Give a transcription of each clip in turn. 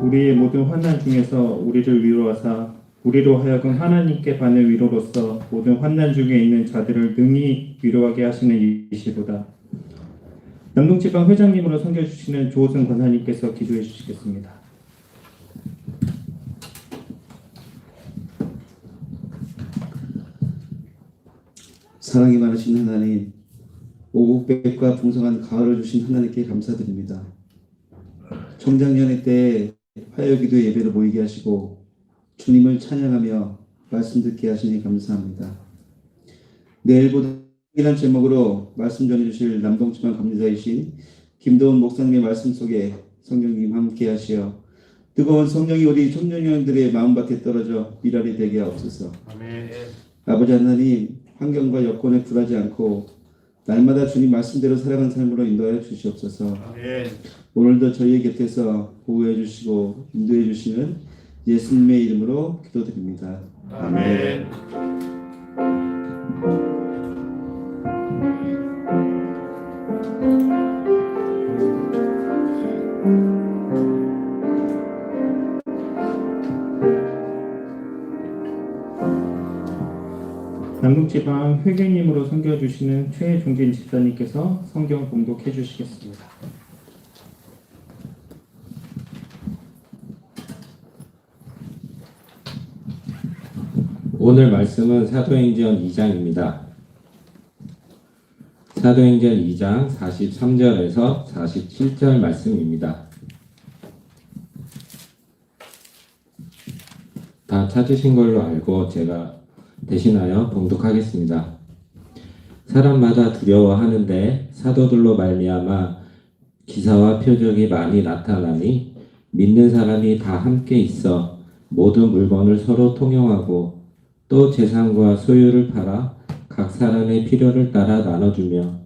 우리의 모든 환난 중에서 우리를 위로하사 우리로 하여금 하나님께 받는 위로로서 모든 환난 중에 있는 자들을 능히 위로하게 하시는 이시보다. 남동지방 회장님으로 섬겨주시는 조호승 권사님께서 기도해 주시겠습니다. 사랑이 많으신 하나님, 오곡백과 풍성한 가을을 주신 하나님께 감사드립니다. 총장년회 때 화요기도 예배를 모이게 하시고 주님을 찬양하며 말씀 듣게 하시니 감사합니다. 내일보다이란 제목으로 말씀 전해주실 남동지방 감리자이신 김도훈 목사님의 말씀 속에 성령님 함께 하시어 뜨거운 성령이 우리 청년들의 마음밭에 떨어져 일하게 되게 하옵소서. 아멘. 아버지 하나님, 환경과 여건에 굴하지 않고 날마다 주님 말씀대로 살아가는 삶으로 인도하여 주시옵소서. 아멘. 오늘도 저희 곁에서 보호해 주시고 인도해 주시는 예수님의 이름으로 기도드립니다. 아멘. 남동지방 회계님으로 섬겨주시는 최종진 집사님께서 성경 봉독해 주시겠습니다. 오늘 말씀은 사도행전 2장입니다. 사도행전 2장 43절에서 47절 말씀입니다. 다 찾으신 걸로 알고 제가 대신하여 봉독하겠습니다. 사람마다 두려워하는데 사도들로 말미암아 기사와 표적이 많이 나타나니 믿는 사람이 다 함께 있어 모든 물건을 서로 통용하고 또 재산과 소유를 팔아 각 사람의 필요를 따라 나눠주며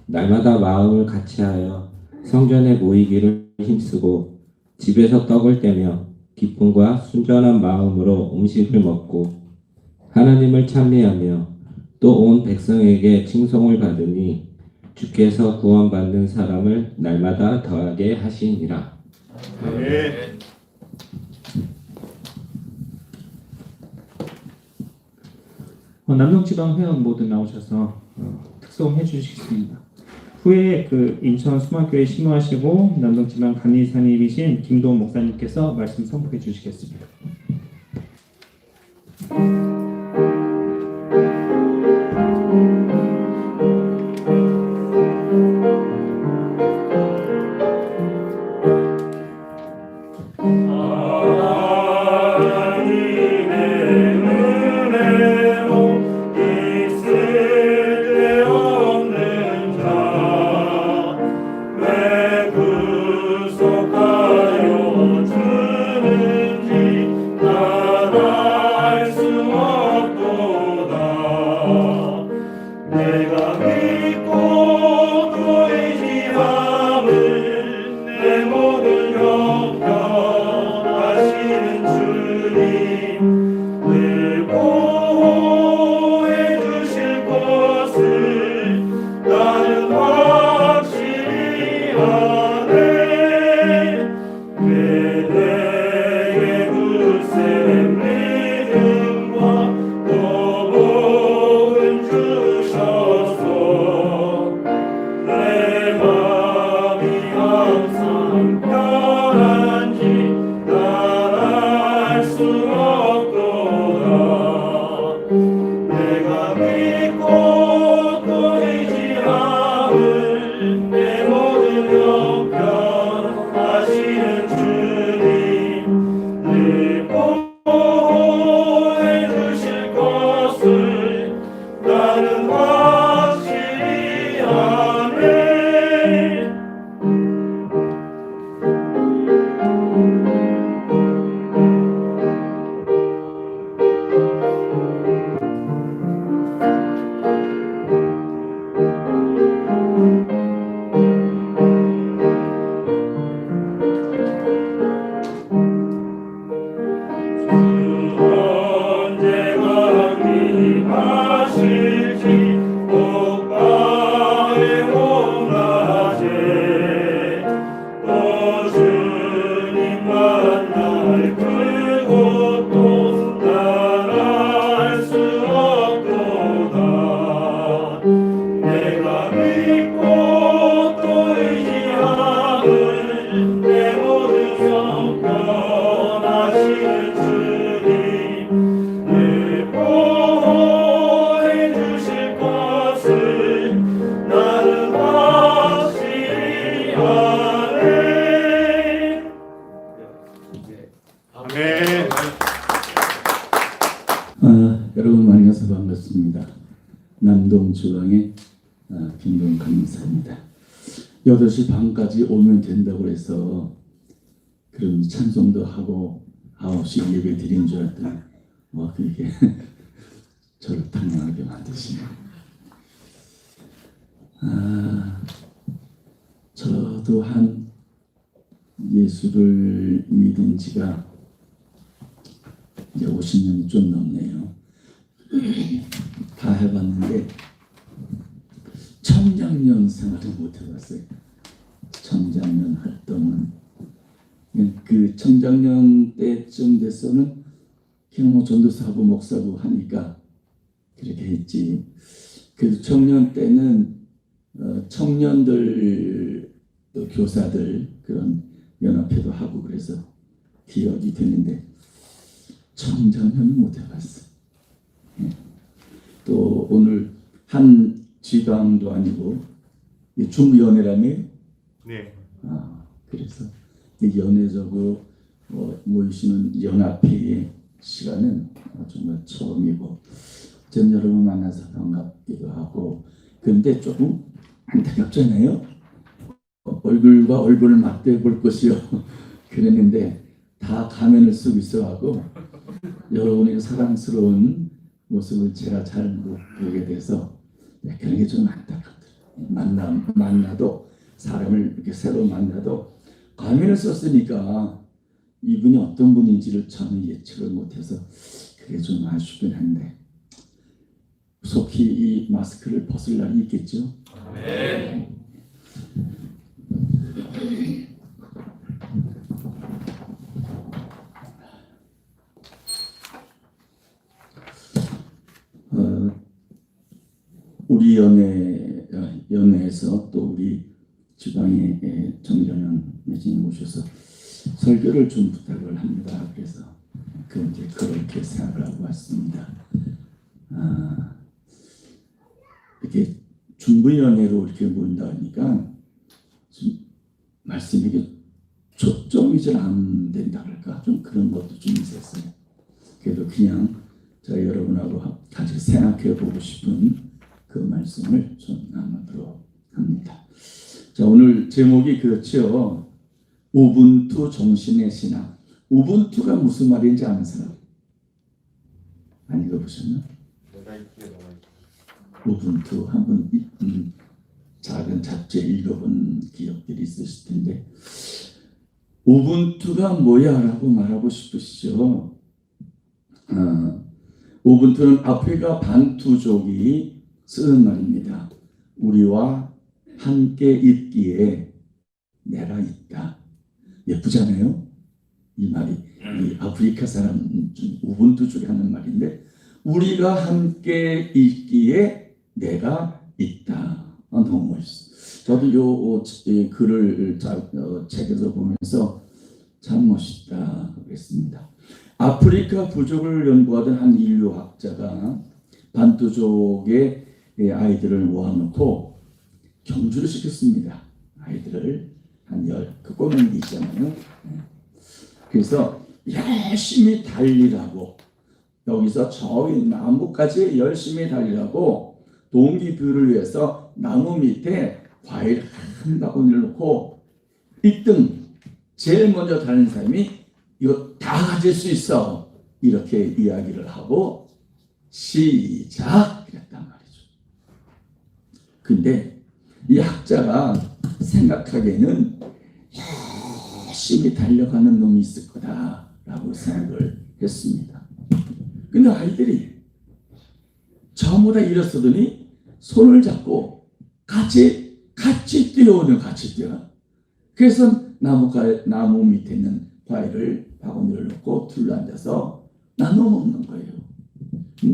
날마다 마음을 같이하여 성전에 모이기를 힘쓰고 집에서 떡을 떼며 기쁨과 순전한 마음으로 음식을 먹고 하나님을 찬미하며 또 온 백성에게 칭송을 받으니 주께서 구원받는 사람을 날마다 더하게 하시니라. 아멘. 남동지방 회원 모두 나오셔서 특송해 주시겠습니다. 후에 그 인천 수막교회 심호하시고 남동지방 감리사님이신 김도훈 목사님께서 말씀 선포해 주시겠습니다. 수 믿고 또 의지하는 내 모든 성편하시는 주님 늘 보호해 주실 것을 나는 확실히 아네. 아멘. 여러분 만나서 반갑습니다. 남동주방의 김동 강사입니다. 8시 반까지 오면 된다고 해서 그런 찬송도 하고 9시 예배 드린 줄 알았더니 그게 저를 당황하게 만드시네요. 저도 한 예수를 믿은 지가 이제 50년이 좀 넘네요. 다 해봤는데 청장년 생활을 못 해봤어요. 청장년 활동은 그 청장년 때쯤 돼서는 그냥 뭐 전도사고 목사고 하니까 그렇게 했지. 그래도 청년 때는 청년들 또 교사들 그런 연합회도 하고 그래서 기억이 되는데 청장년은 못 해봤어요. 또 오늘 한 지방도 아니고 중연회라며. 네. 그래서 이 연회적으로 모이시는 연합회의 시간은 정말 처음이고 전 여러분 만나서 반갑기도 하고 그런데 조금 안타깝잖아요. 얼굴과 얼굴을 맞대 볼 것이요 그랬는데 다 가면을 쓰고 있어하고 여러분의 사랑스러운 모습을 제가 잘 못 보게 돼서 그런 게 좀 안타깝더라고요. 만나도 사람을 이렇게 새로 만나도 가면을 썼으니까 이분이 어떤 분인지를 저는 예측을 못해서 그게 좀 아쉽긴 한데 속히 이 마스크를 벗을 날이 있겠죠. 네. 우리 연회에서 또 우리 지방의 정전영 매진 모셔서 설교를 좀 부탁을 합니다. 그래서 이제 그렇게 생각을 하고 왔습니다. 이렇게 중부연회로 이렇게 모인다 하니까 좀 말씀이 이게 초점이 잘 안 된다 할까 좀 그런 것도 좀 있었어요. 그래도 그냥 제가 여러분하고 같이 생각해 보고 싶은 그 말씀을 좀 나누도록 합니다. 자, 오늘 제목이 그렇죠. 우분투 정신의 신앙. 우분투가 무슨 말인지 아는 사람? 안 읽어보셨나? 우분투 한번 작은 잡지에 읽어본 기억들이 있으실 텐데 우분투가 뭐야라고 말하고 싶으시죠? 우분투는 아프리카 반투족이 쓰는 말입니다. 우리와 함께 있기에 내가 있다. 예쁘잖아요. 이 말이 이 아프리카 사람 우분투족이 하는 말인데 우리가 함께 있기에 내가 있다. 너무 멋있어. 저도 요 글을 책에서 보면서 참 멋있다 그랬습니다. 아프리카 부족을 연구하던 한 인류학자가 반투족의 아이들을 모아놓고 경주를 시켰습니다. 아이들을 그 꼬맹이 있잖아요. 그래서 열심히 달리라고 여기서 저기 나무까지 열심히 달리라고 동기부여를 위해서 나무 밑에 과일 한 바구니를 놓고 1등 제일 먼저 달리는 사람이 이거 다 가질 수 있어 이렇게 이야기를 하고 시작 그랬단 말이죠. 근데 이 학자가 생각하기에는 열심히 달려가는 놈이 있을 거다라고 생각을 했습니다. 근데 아이들이 전부 다 일어서더니 손을 잡고 같이 뛰어오는 같이 뛰어. 그래서 나무 밑에 있는 과일을 바구니를 넣고 둘러앉아서 나눠 먹는 거예요.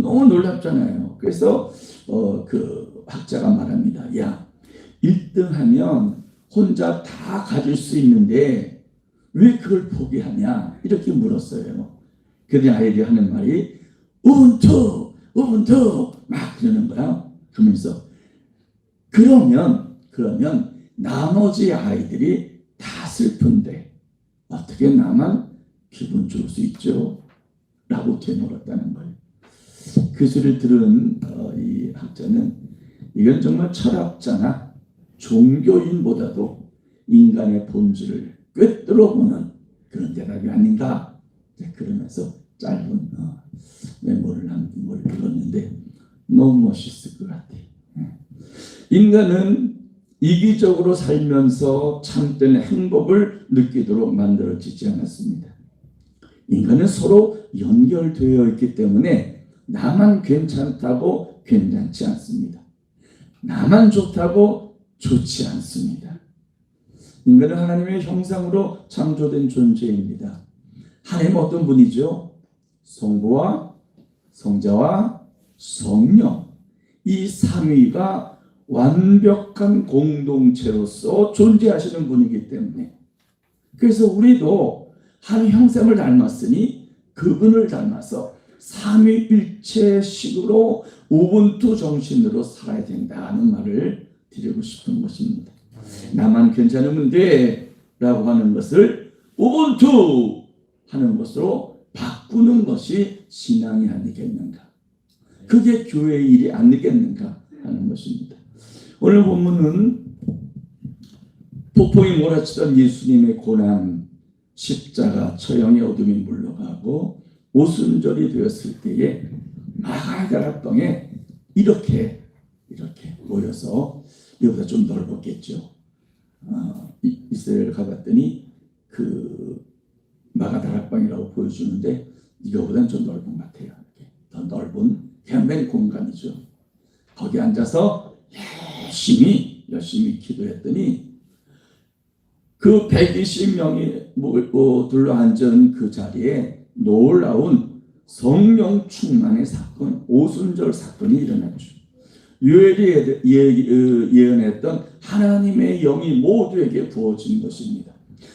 너무 놀랍잖아요. 그래서 그 학자가 말합니다. 야, 1등 하면 혼자 다 가질 수 있는데 왜 그걸 포기하냐 이렇게 물었어요. 그런데 아이들이 하는 말이 우분투 우분투 막 그러는 거야. 그러면서 그러면 나머지 아이들이 다 슬픈데 어떻게 나만 기분 좋을 수 있죠? 라고 되물었다는 거예요. 그 소리를 들은 이 학자는 이건 정말 철학자나 종교인보다도 인간의 본질을 꿰뚫어 보는 그런 대답이 아닌가 그러면서 짧은 메모를 남긴 걸 읽었는데 너무 멋있을 것 같아요. 인간은 이기적으로 살면서 참된 행복을 느끼도록 만들어지지 않았습니다. 인간은 서로 연결되어 있기 때문에 나만 괜찮다고 괜찮지 않습니다. 나만 좋다고 좋지 않습니다. 인간은 하나님의 형상으로 창조된 존재입니다. 하나님은 어떤 분이죠? 성부와 성자와 성령 이 삼위가 완벽한 공동체로서 존재하시는 분이기 때문에 그래서 우리도 하나님 형상을 닮았으니 그분을 닮아서 삼위일체식으로 우분투 정신으로 살아야 된다는 말을 드리고 싶은 것입니다. 나만 괜찮으면 돼 라고 하는 것을 우분투 하는 것으로 바꾸는 것이 신앙이 아니겠는가. 그게 교회의 일이 아니겠는가 하는 것입니다. 오늘 본문은 폭풍이 몰아치던 예수님의 고난, 십자가, 처형의 어둠이 물러가고 오순절이 되었을 때에 마가다락방에 이렇게 모여서 이보다 좀 넓었겠죠. 이스라엘 가봤더니 그 마가다락방이라고 보여주는데 이거보다는 좀 넓은 것 같아요. 더 넓은 현변 공간이죠. 거기 앉아서 열심히 기도했더니 그 120명이 둘러앉은 그 자리에 놀라운 성령 충만의 사건, 오순절 사건이 일어났죠. 요엘이 예언했던 하나님의 영이 모두에게 부어진 것입니다.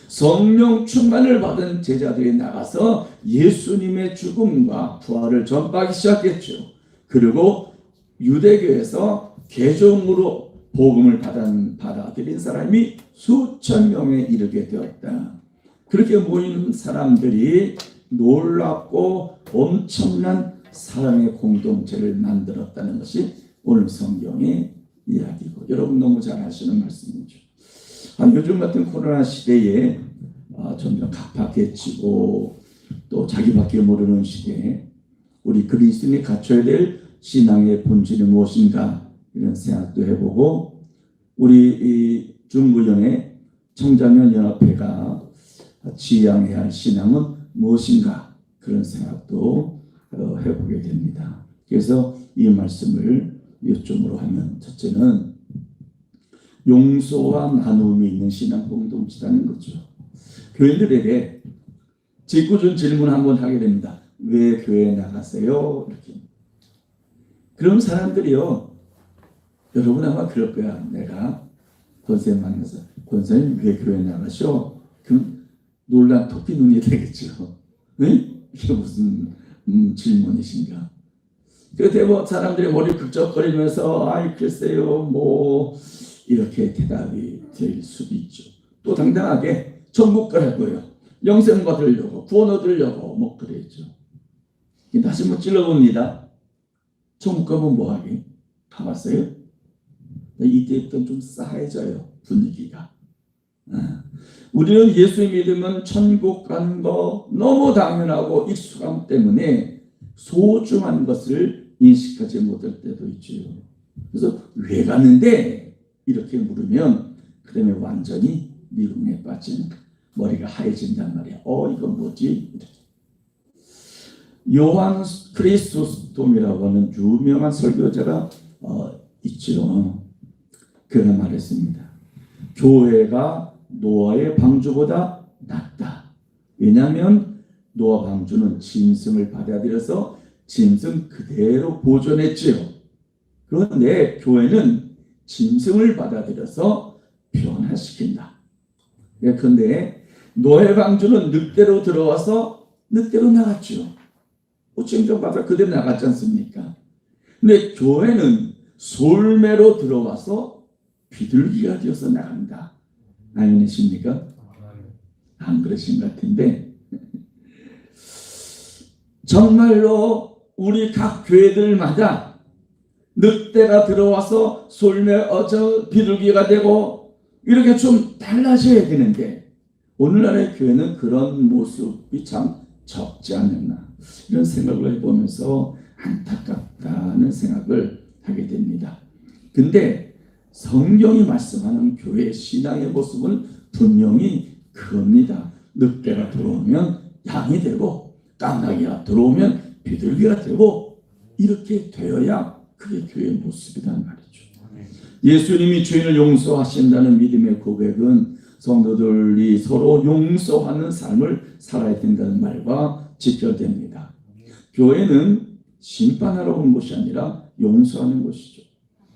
성령 충만을 받은 제자들이 나가서 예수님의 죽음과 부활을 전파하기 시작했죠. 그리고 유대교에서 개종으로 복음을 받아들인 사람이 수천 명에 이르게 되었다. 그렇게 모인 사람들이 놀랍고 엄청난 사랑의 공동체를 만들었다는 것이 오늘 성경의 이야기고 여러분 너무 잘 아시는 말씀이죠. 요즘 같은 코로나 시대에 점점 각박해지고 또 자기밖에 모르는 시대에 우리 그리스도인이 갖춰야 될 신앙의 본질이 무엇인가 이런 생각도 해보고 우리 이 중부연의 청자년 연합회가 지향해야 할 신앙은 무엇인가 그런 생각도 해보게 됩니다. 그래서 이 말씀을 요점으로 하면 첫째는 용서와 나눔이 있는 신앙 공동체라는 거죠. 교인들에게 직구준 질문 한번 하게 됩니다. 왜 교회에 나가세요? 이렇게. 그런 사람들이요. 여러분 아마 그럴 거야. 내가 권사님 만나서 권사님 왜 교회에 나가셔? 그럼 놀란 토끼 눈이 되겠죠. 네? 이게 무슨 질문이신가? 그 대부분 사람들이 머리 긁적거리면서 아이 글쎄요 뭐 이렇게 대답이 될 수도 있죠. 또 당당하게 천국 가려고요. 영생 받으려고 구원 얻으려고 뭐 그랬죠. 다시 한번 찔러봅니다. 천국 가면 뭐하기? 가봤어요? 이때부터 좀 싸해져요 분위기가. 우리는 예수 믿으면 천국 가는 거 너무 당연하고 익숙함 때문에 소중한 것을 인식하지 못할 때도 있죠. 그래서 왜 갔는데? 이렇게 물으면 그 다음에 완전히 미궁에 빠진 머리가 하얘진단 말이야. 이건 뭐지? 이렇게. 요한 크리소스톰이라고 하는 유명한 설교자가 있죠. 그가 말했습니다. 교회가 노아의 방주보다 낫다. 왜냐하면 노아 방주는 짐승을 받아들여서 짐승 그대로 보존했지요. 그런데 교회는 짐승을 받아들여서 변화시킨다. 예컨대 노예 방주는 늑대로 들어와서 늑대로 나갔죠. 징조 받아 그대로 나갔지 않습니까? 근데 교회는 솔매로 들어와서 비둘기가 되어서 나간다. 아니십니까? 안 그러신 것 같은데 정말로 우리 각 교회들마다 늑대가 들어와서 솔매 비둘기가 되고 이렇게 좀 달라져야 되는데 오늘날의 교회는 그런 모습이 참 적지 않나 이런 생각을 해보면서 안타깝다는 생각을 하게 됩니다. 근데 성경이 말씀하는 교회의 신앙의 모습은 분명히 그겁니다. 늑대가 들어오면 양이 되고 깡나기가 들어오면 비둘기가 되고 이렇게 되어야 그게 교회의 모습이란 말이죠. 예수님이 죄인을 용서하신다는 믿음의 고백은 성도들이 서로 용서하는 삶을 살아야 된다는 말과 직결됩니다. 교회는 심판하러 온 것이 아니라 용서하는 것이죠.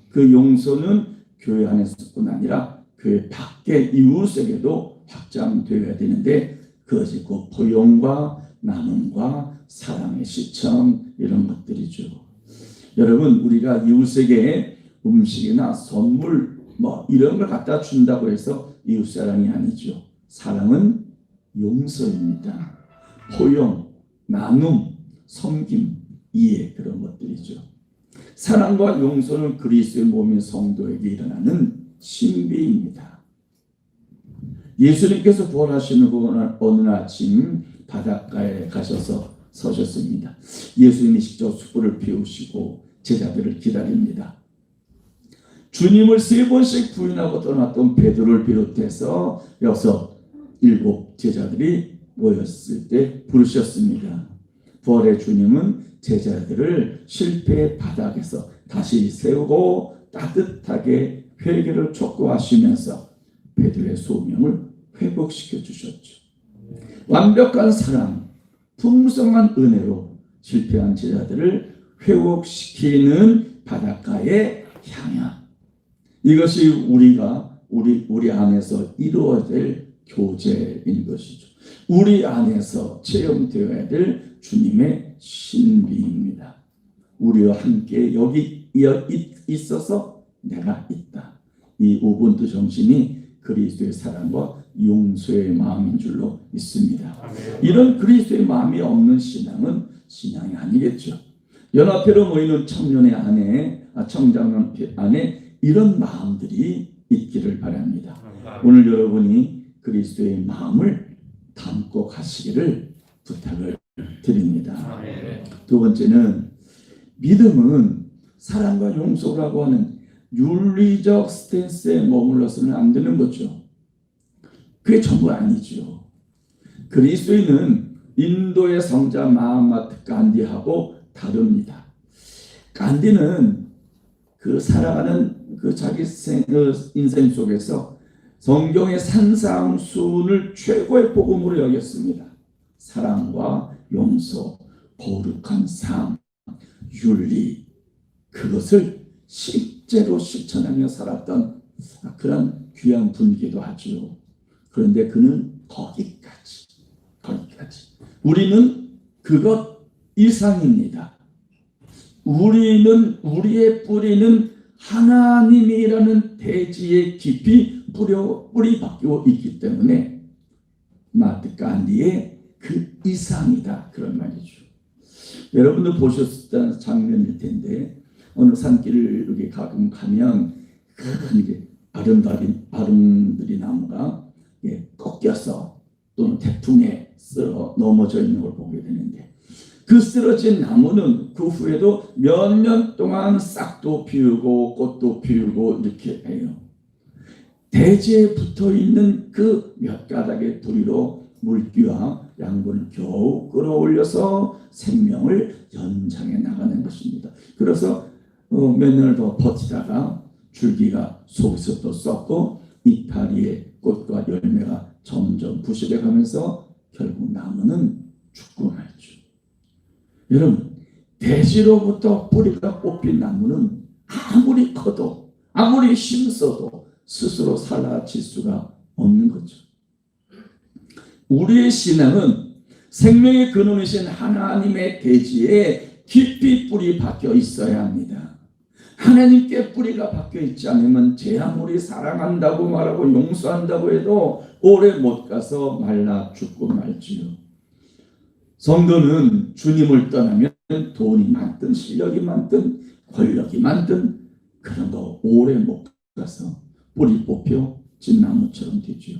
그 용서는 교회 안에서뿐 아니라 교회 밖의 이웃에게도 확장되어야 되는데 그것이 그 포용과 나눔과 사랑의 시청 이런 것들이죠. 여러분 우리가 이웃에게 음식이나 선물 이런 걸 갖다 준다고 해서 이웃사랑이 아니죠. 사랑은 용서입니다. 포용, 나눔, 섬김, 이해 그런 것들이죠. 사랑과 용서는 그리스도의 몸인 성도에게 일어나는 신비입니다. 예수님께서 부활하시는 어느 아침 바닷가에 가셔서 서셨습니다. 예수님이 직접 숯불을 피우시고 제자들을 기다립니다. 주님을 3번씩 부인하고 떠났던 베드로를 비롯해서 7 제자들이 모였을 때 부르셨습니다. 부활의 주님은 제자들을 실패의 바닥에서 다시 세우고 따뜻하게 회개를 촉구하시면서 베드로의 소명을 회복시켜 주셨죠. 완벽한 사랑, 풍성한 은혜로 실패한 제자들을 회복시키는 바닷가의 향연. 이것이 우리 안에서 이루어야 될 교제인 것이죠. 우리 안에서 체험되어야 될 주님의 신비입니다. 우리와 함께 여기 있어서 내가 있다. 이 우분투 정신이 그리스도의 사랑과 용서의 마음인 줄로 믿습니다. 이런 그리스도의 마음이 없는 신앙은 신앙이 아니겠죠. 연합회로 모이는 청장년 안에 이런 마음들이 있기를 바랍니다. 오늘 여러분이 그리스도의 마음을 담고 가시기를 부탁을 드립니다. 두 번째는 믿음은 사랑과 용서라고 하는 윤리적 스탠스에 머물러서는 안 되는 거죠. 그게 전부 아니죠. 그리스도인은 인도의 성자 마하마트 간디하고 다릅니다. 간디는 그 살아가는 그 자기 인생 속에서 성경의 산상수훈을 최고의 복음으로 여겼습니다. 사랑과 용서, 거룩한 삶, 윤리 그것을 실제로 실천하며 살았던 그런 귀한 분이기도 하죠. 그런데 그는 거기까지. 우리는 그것 이상입니다. 우리의 뿌리는 하나님이라는 대지에 깊이 뿌리 박히고 있기 때문에 마하트마 간디의 그 이상이다 그런 말이죠. 여러분도 보셨던 장면일 텐데 어느 산길을 이렇게 가끔 가면 이제 아름드리 나무가 꺾여서 또는 태풍에 쓸어 넘어져 있는 걸 보게 되는데 그 쓰러진 나무는 그 후에도 몇 년 동안 싹도 피우고 꽃도 피우고 이렇게 해요. 대지에 붙어있는 그 몇 가닥의 뿌리로 물기와 양분을 겨우 끌어올려서 생명을 연장해 나가는 것입니다. 그래서 몇 년을 더 버티다가 줄기가 속에서 또 썩고 이파리의 꽃과 열매가 점점 부실해 가면서 결국 나무는 죽고 말죠. 여러분, 대지로부터 뿌리가 뽑힌 나무는 아무리 커도 아무리 힘써도 스스로 사라질 수가 없는 거죠. 우리의 신앙은 생명의 근원이신 하나님의 대지에 깊이 뿌리 박혀 있어야 합니다. 하나님께 뿌리가 박혀 있지 않으면 제 아무리 사랑한다고 말하고 용서한다고 해도 오래 못 가서 말라 죽고 말지요. 성도는 주님을 떠나면 돈이 많든 실력이 많든 권력이 많든 그런 거 오래 못 가서 뿌리 뽑혀 진나무처럼 되지요.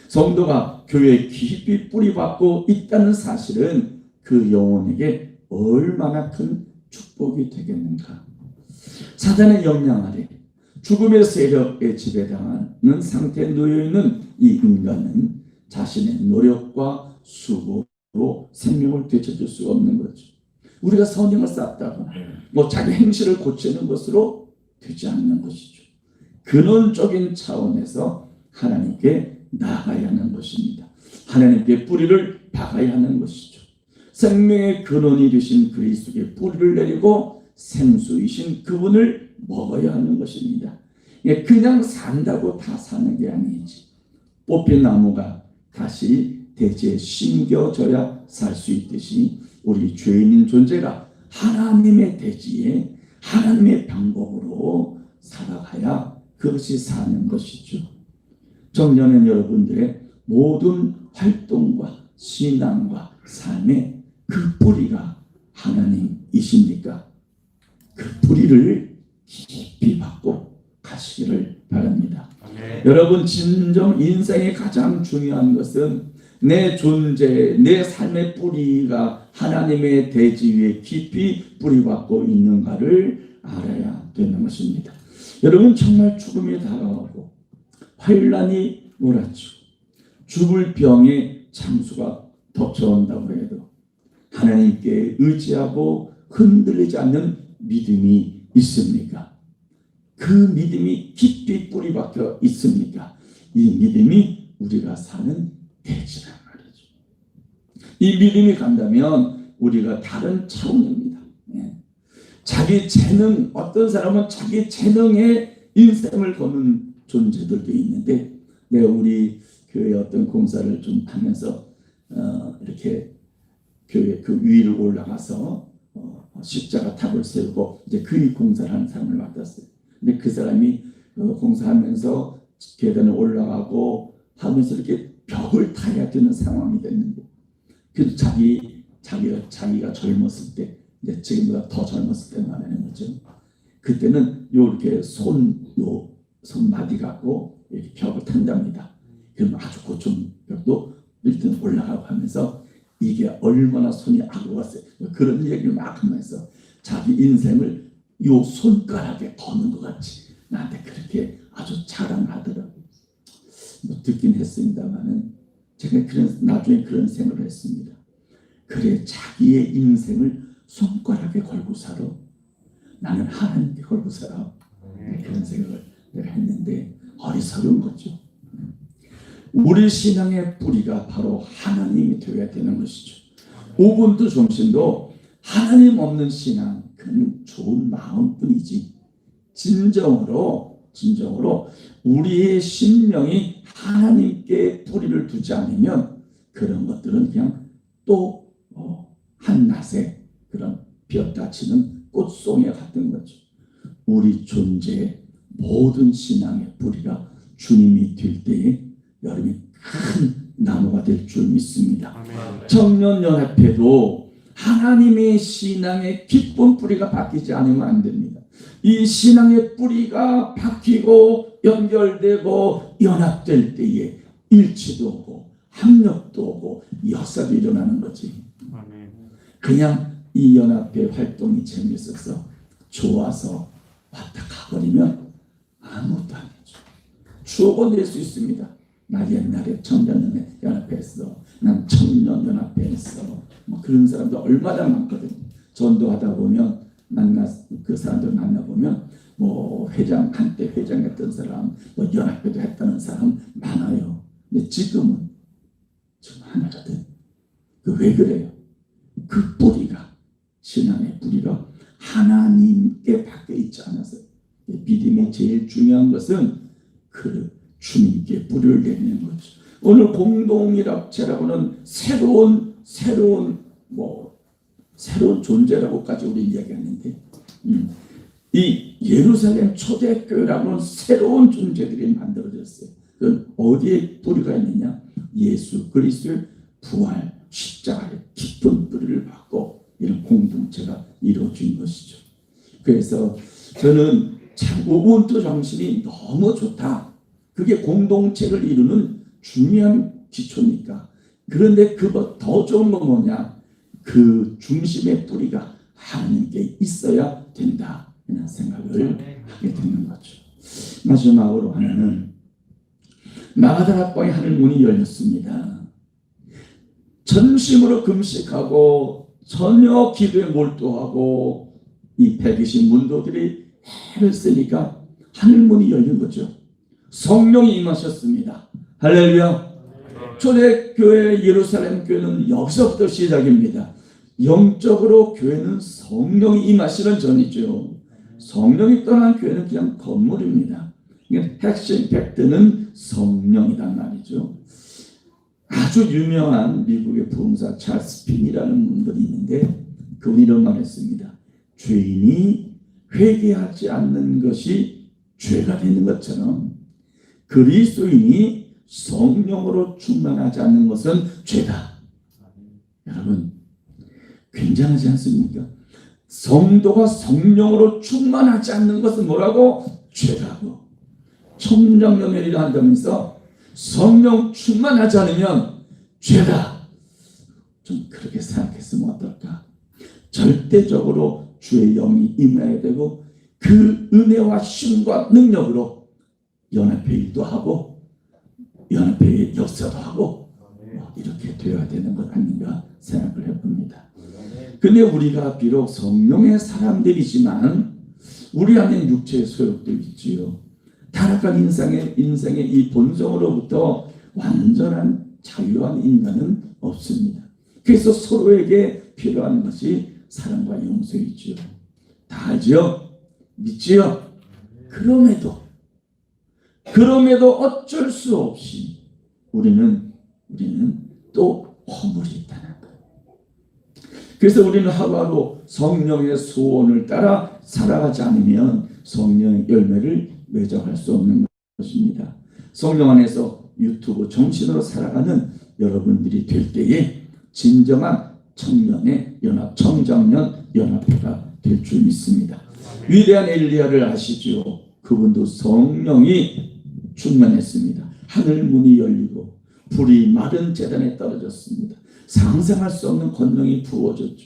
성도가 교회에 깊이 뿌리 박고 있다는 사실은 그 영혼에게 얼마나 큰 축복이 되겠는가. 사단의 영향 아래 죽음의 세력에 지배당하는 상태에 놓여있는 이 인간은 자신의 노력과 수고로 생명을 되찾을 수가 없는 거죠. 우리가 선행을 쌓다거나 자기 행실을 고치는 것으로 되지 않는 것이죠. 근원적인 차원에서 하나님께 나아가야 하는 것입니다. 하나님께 뿌리를 박아야 하는 것이죠. 생명의 근원이 되신 그리스도께 뿌리를 내리고 생수이신 그분을 먹어야 하는 것입니다. 그냥 산다고 다 사는 게 아니지. 뽑힌 나무가 다시 대지에 심겨져야 살 수 있듯이 우리 죄인인 존재가 하나님의 대지에 하나님의 방법으로 살아가야 그것이 사는 것이죠. 청년은 여러분들의 모든 활동과 신앙과 삶의 그 뿌리가 하나님이십니까? 그 뿌리를 깊이 박고 가시기를 바랍니다. 아멘. 여러분, 진정 인생의 가장 중요한 것은 내 존재, 내 삶의 뿌리가 하나님의 대지 위에 깊이 뿌리박고 있는가를 알아야 되는 것입니다. 여러분, 정말 죽음이 다가오고 환란이 몰아치고 죽을 병에 장수가 덮쳐온다고 해도 하나님께 의지하고 흔들리지 않는 믿음이 있습니까? 그 믿음이 깊이 뿌리박혀 있습니까? 이 믿음이 우리가 사는 대지란 말이죠. 이 믿음이 간다면 우리가 다른 차원입니다. 자기 재능, 어떤 사람은 자기 재능에 인생을 거는 존재들도 있는데, 내가 우리 교회 어떤 공사를 좀 하면서 이렇게 교회 그 위로 올라가서 십자가 탑을 세우고 이제 그 공사를 하는 사람을 맡았어요. 근데 그 사람이 공사하면서 계단을 올라가고 하면서 이렇게 벽을 타야 되는 상황이 됐는데, 그래도 자기가 젊었을 때, 이제 지금보다 더 젊었을 때 말하는 거죠. 그때는 요렇게 손마디 갖고 이렇게 벽을 탄답니다. 그럼 아주 고좀 벽도 일단 올라가고 하면서 이게 얼마나 손이 아까웠어요. 그런 얘기를 막 하면서 자기 인생을 요 손가락에 거는 것 같이 나한테 그렇게 아주 자랑하더라고요. 듣긴 했습니다만은 제가 나중에 그런 생각을 했습니다. 그래, 자기의 인생을 손가락에 걸고 살아. 나는 하나님께 걸고 살아. 그런 생각을 내가 했는데 어리석은 거죠. 우리 신앙의 뿌리가 바로 하나님이 되어야 되는 것이죠. 우분투 정신도 하나님 없는 신앙, 그건 좋은 마음뿐이지 진정으로 우리의 심령이 하나님께 뿌리를 두지 않으면 그런 것들은 그냥 또 한낮에 그런 볕다치는 꽃송이 같은 거죠. 우리 존재의 모든 신앙의 뿌리가 주님이 될 때에 여러분이 큰 나무가 될 줄 믿습니다. 아멘. 청년연합회도 하나님의 신앙의 깊은 뿌리가 박히지 않으면 안 됩니다. 이 신앙의 뿌리가 박히고 연결되고 연합될 때에 일치도 오고 합력도 오고 역사도 일어나는 거지. 아멘. 그냥 이 연합회 활동이 재밌어서 좋아서 왔다 가버리면 아무것도 아니죠. 추억은 낼 수 있습니다. 나 옛날에 청년연합회 했어. 난 청년연합회 했어. 그런 사람도 얼마나 많거든요. 전도하다 보면 그 사람들 만나보면 한때 회장했던 사람, 연합회도 했다는 사람 많아요. 근데 지금은 좀 하나거든. 왜 그래요? 그 뿌리가, 신앙의 뿌리가 하나님께 박혀 있지 않아서 믿음이 제일 중요한 것은 그 주님께 뿌리를 내리는 거죠. 오늘 공동일합체라고는 새로운 존재라고까지 우리 이야기하는데, 이 예루살렘 초대교회라고는 새로운 존재들이 만들어졌어요. 그건 어디에 뿌리가 있느냐? 예수 그리스도의 부활, 십자가의 깊은 뿌리를 받고 이런 공동체가 이루어진 것이죠. 그래서 저는 참 우분투 정신이 너무 좋다. 그게 공동체를 이루는 중요한 기초니까. 그런데 그거 더 좋은 건 뭐냐? 그 중심의 뿌리가 하나님께 있어야 된다. 이런 생각을 하게 되는 거죠. 마지막으로 하나는 마가다락방에 하늘 문이 열렸습니다. 전심으로 금식하고 전혀 기도에 몰두하고 이 120 문도들이 해를 쓰니까 하늘 문이 열린 거죠. 성령이 임하셨습니다. 할렐루야. 초대교회 예루살렘 교회는 여기서부터 시작입니다. 영적으로 교회는 성령이 임하시는 전이죠. 성령이 떠난 교회는 그냥 건물입니다. 핵심 팩트는 성령이란 말이죠. 아주 유명한 미국의 부흥사 찰스 핀이라는 분들이 있는데 그분이 이런 말 했습니다. 죄인이 회개하지 않는 것이 죄가 되는 것처럼 그리스도인이 성령으로 충만하지 않는 것은 죄다. 여러분 굉장하지 않습니까? 성도가 성령으로 충만하지 않는 것은 뭐라고? 죄라고. 청정연회를 한다면서 성령 충만하지 않으면 죄다. 좀 그렇게 생각했으면 어떨까? 절대적으로 주의 영이 임해야 되고 그 은혜와 힘과 능력으로 연합회 일도 하고 연합회의 역사도 하고 이렇게 되어야 되는 것 아닌가 생각을 해봅니다. 근데 우리가 비록 성령의 사람들이지만 우리 안에 육체의 소욕도 있지요. 타락한 인생의 이 본성으로부터 완전한 자유한 인간은 없습니다. 그래서 서로에게 필요한 것이 사랑과 용서이지요. 다 알지요? 믿지요? 그럼에도 어쩔 수 없이 우리는 또 허물이 있다는 거예요. 그래서 우리는 하루하루 성령의 소원을 따라 살아가지 않으면 성령의 열매를 맺어갈 수 없는 것입니다. 성령 안에서 유튜브 정신으로 살아가는 여러분들이 될 때에 진정한 청년의 연합, 청정년 연합회가 될 줄 믿습니다. 위대한 엘리야를 아시죠? 그분도 성령이 충만했습니다. 하늘 문이 열리고 불이 마른 제단에 떨어졌습니다. 상상할 수 없는 권능이 부어졌죠.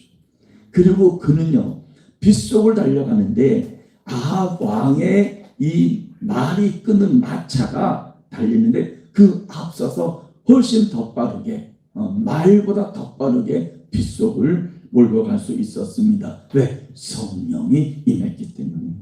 그리고 그는요 빗속을 달려가는데 아합 왕의 이 말이 끄는 마차가 달리는데 그 앞서서 훨씬 더 빠르게 말보다 더 빠르게 빗속을 몰고 갈 수 있었습니다. 왜? 성령이 임했기 때문에.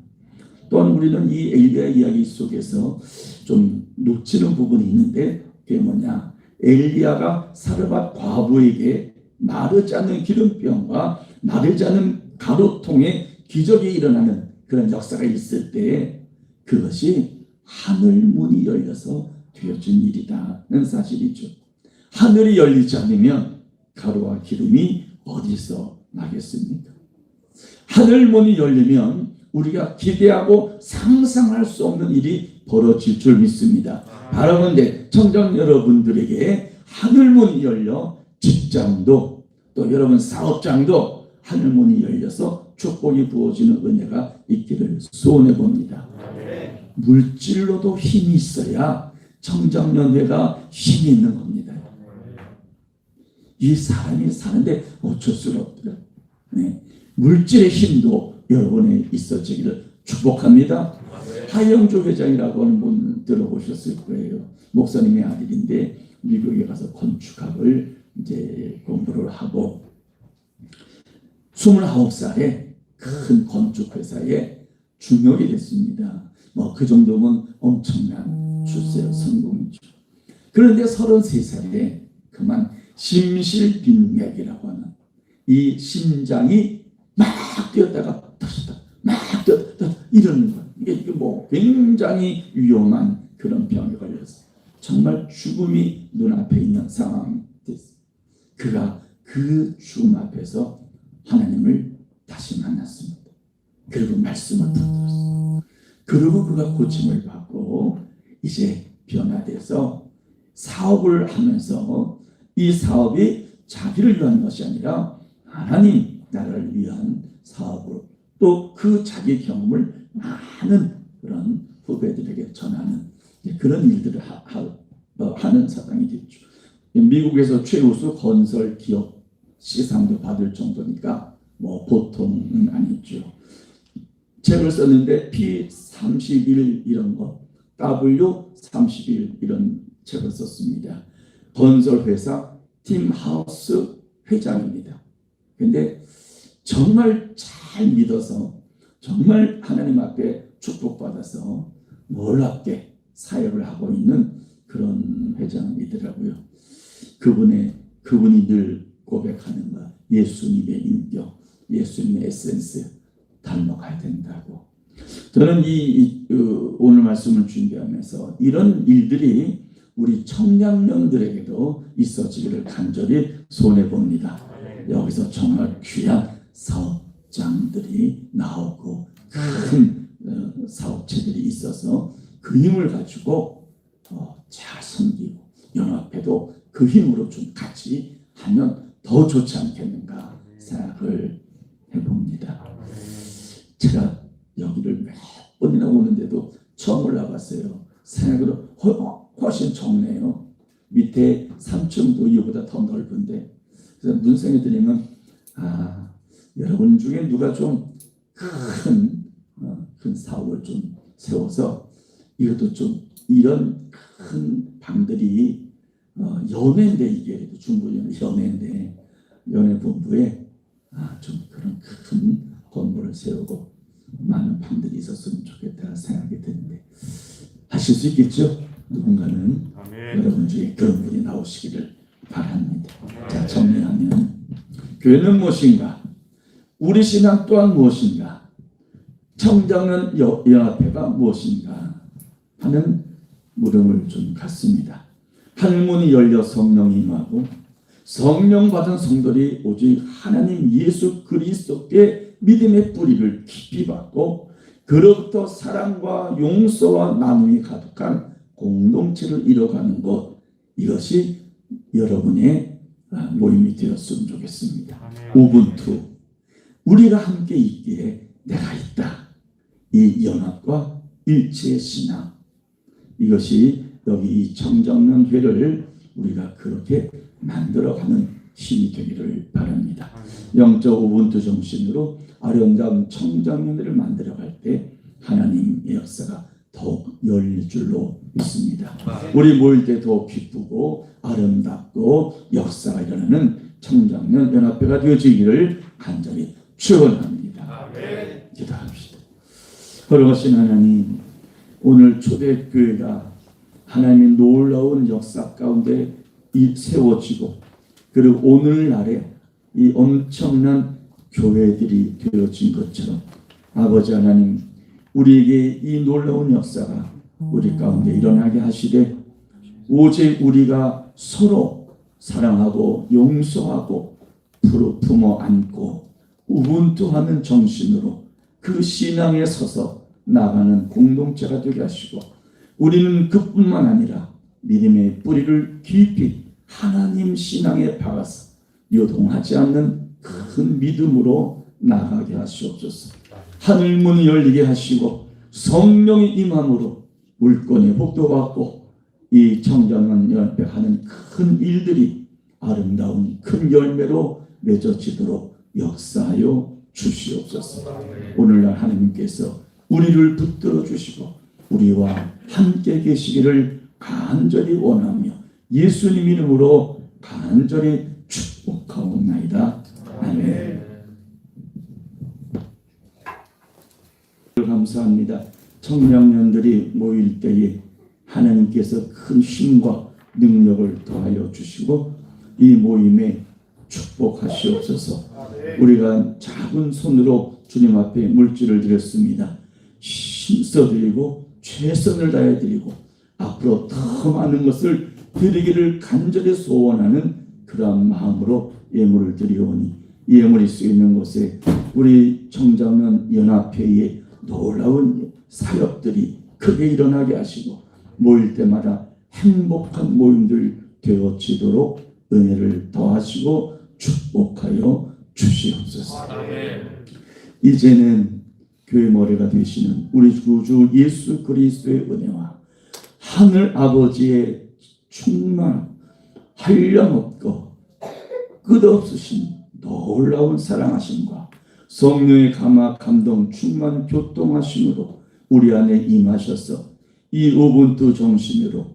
또한 우리는 이 엘리야 이야기 속에서 좀 놓치는 부분이 있는데 그게 뭐냐? 엘리야가 사르밧 과부에게 마르지 않는 기름병과 마르지 않는 가루통에 기적이 일어나는 그런 역사가 있을 때 그것이 하늘 문이 열려서 되어진 일이다는 사실이죠. 하늘이 열리지 않으면 가루와 기름이 어디서 나겠습니까? 하늘 문이 열리면 우리가 기대하고 상상할 수 없는 일이 벌어질 줄 믿습니다. 바라건대 청년 여러분들에게 하늘 문이 열려 직장도 또 여러분 사업장도 하늘 문이 열려서 축복이 부어지는 은혜가 있기를 소원해 봅니다. 물질로도 힘이 있어야 청정연회가 힘이 있는 겁니다. 이 사람이 사는데 어쩔 수가 없더라. 네. 물질의 힘도 여러분에 있어지기를 축복합니다. 하영조 회장이라고 하는 분 들어보셨을 거예요. 목사님의 아들인데 미국에 가서 건축학을 이제 공부를 하고 29살에 큰 건축회사에 중역이 됐습니다. 뭐 그 정도면 엄청난 출세 성공이죠. 그런데 33살에 그만 심실빈맥이라고 하는 이 심장이 막 뛰었다가 터졌다 막 뛰었다 이러는 거예요. 이게 뭐 굉장히 위험한 그런 병에 걸려서 정말 죽음이 눈앞에 있는 상황이 됐어요. 그가 그 죽음 앞에서 하나님을 다시 만났습니다. 그리고 말씀을 붙들었어요. 그리고 그가 고침을 받고 이제 변화돼서 사업을 하면서 이 사업이 자기를 위한 것이 아니라 하나님 나라를 위한 사업으로 또 그 자기 경험을 많은 그런 후배들에게 전하는 그런 일들을 하는 사람이 됐죠. 미국에서 최우수 건설 기업 시상도 받을 정도니까 뭐 보통은 아니죠. 책을 썼는데 P31 이런 거, W31 이런 책을 썼습니다. 건설회사 팀하우스 회장입니다. 근데 정말 잘 믿어서 정말 하나님 앞에 축복받아서 놀랍게 사역을 하고 있는 그런 회장이더라고요. 그분이 늘 고백하는 거, 예수님의 인격, 예수님의 에센스 닮아가야 된다고. 저는 오늘 말씀을 준비하면서 이런 일들이 우리 청년들에게도 있어지기를 간절히 소원해 봅니다. 여기서 정말 귀한 사업장들이 나오고 큰 사업체들이 있어서 그 힘을 가지고 잘 섬기고 연합회도 그 힘으로 좀 같이 하면 더 좋지 않겠는가 생각을 해봅니다. 제가 여기를 몇 번이나 오는데도 처음 올라갔어요. 생각으로 훨씬 적네요. 밑에 3층도 이보다 더 넓은데 그래서 눈생이 들리면 여러분 중에 누가 좀 큰 사업을 좀 세워서 이것도 좀 이런 큰 방들이 연회인데 이게 중부 연회인데 연회본부에 좀 그런 큰 건물을 세우고 많은 방들이 있었으면 좋겠다 생각이 드는데 하실 수 있겠죠? 누군가는 아멘. 여러분 중에 그런 분이 나오시기를 바랍니다. 자, 정리하면 교회는 무엇인가? 우리 신앙 또한 무엇인가? 청장년 연합회가 무엇인가? 하는 물음을 좀 갖습니다. 하늘문이 열려 성령이 임하고 성령 받은 성도들이 오직 하나님 예수 그리스도께 믿음의 뿌리를 깊이 받고 그로부터 사랑과 용서와 나눔이 가득한 공동체를 이뤄가는 것, 이것이 여러분의 모임이 되었으면 좋겠습니다. 우분투, 우리가 함께 있기에 내가 있다. 이 연합과 일체의 신앙, 이것이 여기 이 청정년 회를 우리가 그렇게 만들어가는 힘이 되기를 바랍니다. 영적 우분투 정신으로 아름다운 청정년들을 만들어갈 때 하나님의 역사가 더욱 열릴 줄로 믿습니다. 우리 모일 때 더 기쁘고 아름답고 역사가 일어나는 청정년 연합회가 되어지기를 간절히 축원합니다. 기도합시다. 거룩하신 하나님, 오늘 초대교회가 하나님의 놀라운 역사 가운데 세워지고 그리고 오늘날에 이 엄청난 교회들이 되어진 것처럼 아버지 하나님, 우리에게 이 놀라운 역사가 우리 가운데 일어나게 하시되 오직 우리가 서로 사랑하고 용서하고 품어 안고 우분투하는 정신으로 그 신앙에 서서 나가는 공동체가 되게 하시고 우리는 그뿐만 아니라 믿음의 뿌리를 깊이 하나님 신앙에 박아서 요동하지 않는 큰 믿음으로 나가게 하시옵소서. 하늘문이 열리게 하시고 성령의 임함으로 물권의 복도 받고 이 청정년 연합회 하는 큰 일들이 아름다운 큰 열매로 맺어지도록 역사하여 주시옵소서. 오늘날 하나님께서 우리를 붙들어 주시고 우리와 함께 계시기를 간절히 원하며 예수님 이름으로 간절히 축복하옵나이다. 아멘. 감사합니다. 청년년들이 모일 때에 하나님께서 큰 힘과 능력을 더하여 주시고 이 모임에 축복하시옵소서. 우리가 작은 손으로 주님 앞에 물질을 드렸습니다. 힘써드리고 최선을 다해드리고 앞으로 더 많은 것을 드리기를 간절히 소원하는 그러한 마음으로 예물을 드리오니 이 예물이 쓰이는 곳에 우리 청장년 연합회의 놀라운 사역들이 크게 일어나게 하시고 모일 때마다 행복한 모임들 되어지도록 은혜를 더하시고 축복하여 주시옵소서. 이제는 교회 머리가 되시는 우리 구주 예수 그리스도의 은혜와 하늘 아버지의 충만 한량없고 끝없으신 놀라운 사랑하심과 성령의 감화 감동 충만 교통하심으로 우리 안에 임하셔서 이 우분투 정신으로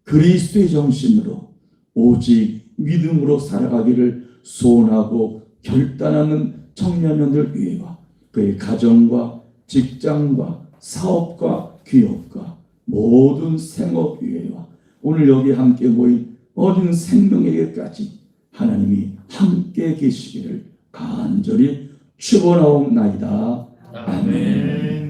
그리스도의 정신으로 오직 믿음으로 살아가기를 소원하고 결단하는 청년들 위해와 그의 가정과 직장과 사업과 기업과 모든 생업 위해와 오늘 여기 함께 모인 모든 생명에게까지 하나님이 함께 계시기를 간절히 축원하옵나이다. 아멘.